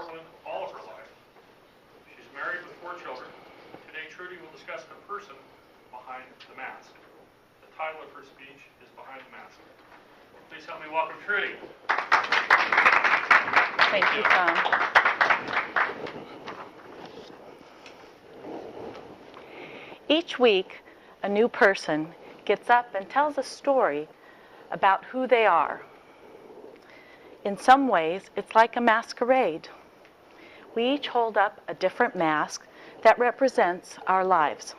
Portland all of her life. She's married with 4 children. Today, Trudy will discuss the person behind the mask. The title of her speech is Behind the Mask. Please help me welcome Trudy. Thank you, Tom. Each week, a new person gets up and tells a story about who they are. In some ways, it's like a masquerade. We each hold up a different mask that represents our lives.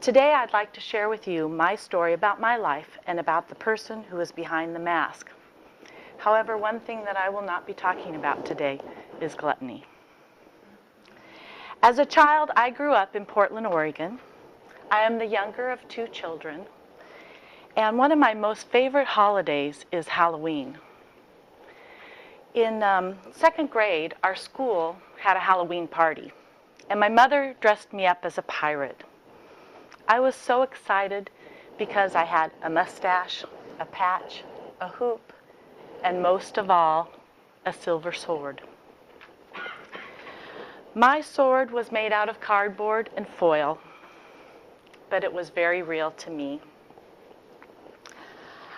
Today, I'd like to share with you my story about my life and about the person who is behind the mask. However, one thing that I will not be talking about today is gluttony. As a child, I grew up in Portland, Oregon. I am the younger of 2 children, and one of my most favorite holidays is Halloween. In 2nd grade, our school had a Halloween party, and my mother dressed me up as a pirate. I was so excited because I had a mustache, a patch, a hoop, and most of all, a silver sword. My sword was made out of cardboard and foil, but it was very real to me.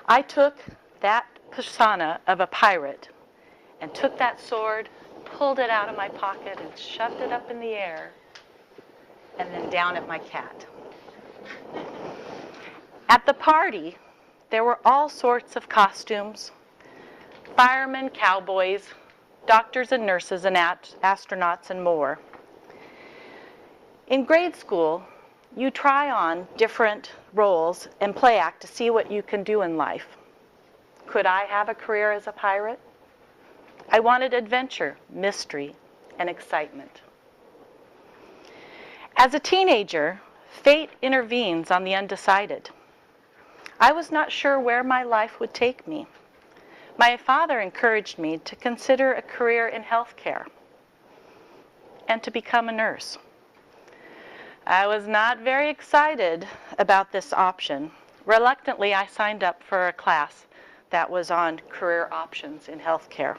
I took that persona of a pirate and took that sword, pulled it out of my pocket, and shoved it up in the air, and then down at my cat. At the party, there were all sorts of costumes: firemen, cowboys, doctors and nurses, and astronauts, and more. In grade school, you try on different roles and play act to see what you can do in life. Could I have a career as a pirate? I wanted adventure, mystery, and excitement. As a teenager, fate intervenes on the undecided. I was not sure where my life would take me. My father encouraged me to consider a career in healthcare and to become a nurse. I was not very excited about this option. Reluctantly, I signed up for a class that was on career options in healthcare.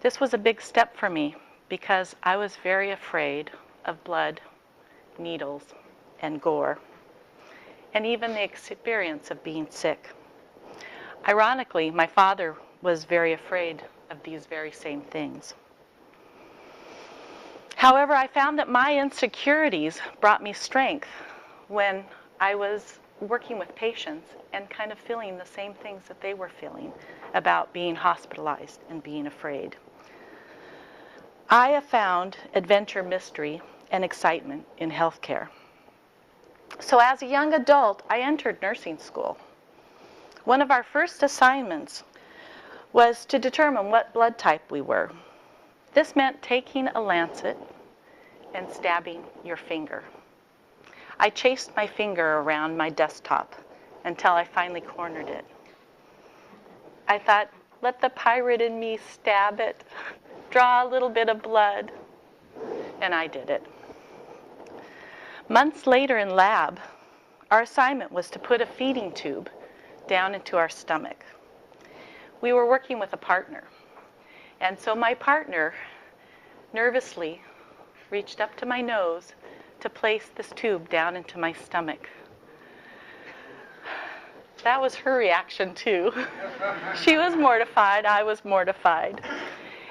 This was a big step for me because I was very afraid of blood, needles, and gore, and even the experience of being sick. Ironically, my father was very afraid of these very same things. However, I found that my insecurities brought me strength when I was working with patients and kind of feeling the same things that they were feeling about being hospitalized and being afraid. I have found adventure, mystery, and excitement in healthcare. So as a young adult, I entered nursing school. One of our first assignments was to determine what blood type we were. This meant taking a lancet and stabbing your finger. I chased my finger around my desktop until I finally cornered it. I thought, let the pirate in me stab it, draw a little bit of blood, and I did it. Months later in lab, our assignment was to put a feeding tube down into our stomach. We were working with a partner, and so my partner nervously reached up to my nose to place this tube down into my stomach. That was her reaction too. She was mortified, I was mortified.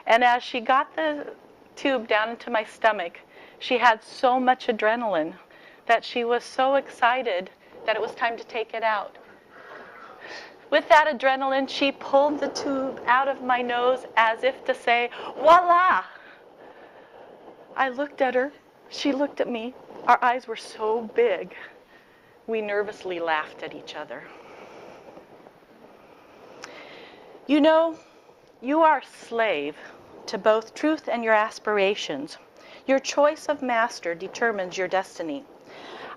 And as she got the tube down into my stomach, she had so much adrenaline that she was so excited that it was time to take it out. With that adrenaline, she pulled the tube out of my nose as if to say, voila! I looked at her, she looked at me. Our eyes were so big, we nervously laughed at each other. You know, you are a slave to both truth and your aspirations. Your choice of master determines your destiny.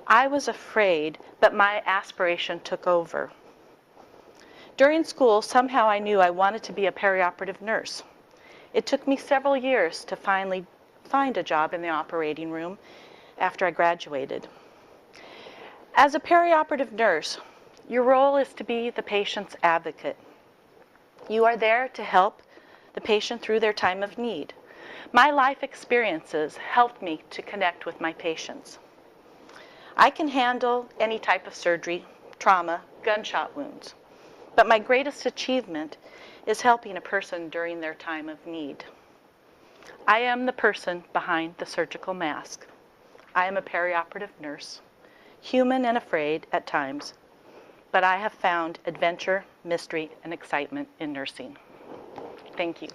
I was afraid, but my aspiration took over. During school, somehow I knew I wanted to be a perioperative nurse. It took me several years to finally find a job in the operating room after I graduated. As a perioperative nurse, your role is to be the patient's advocate. You are there to help the patient through their time of need. My life experiences helped me to connect with my patients. I can handle any type of surgery, trauma, gunshot wounds, but my greatest achievement is helping a person during their time of need. I am the person behind the surgical mask. I am a perioperative nurse, human and afraid at times, but I have found adventure, mystery, and excitement in nursing. Thank you.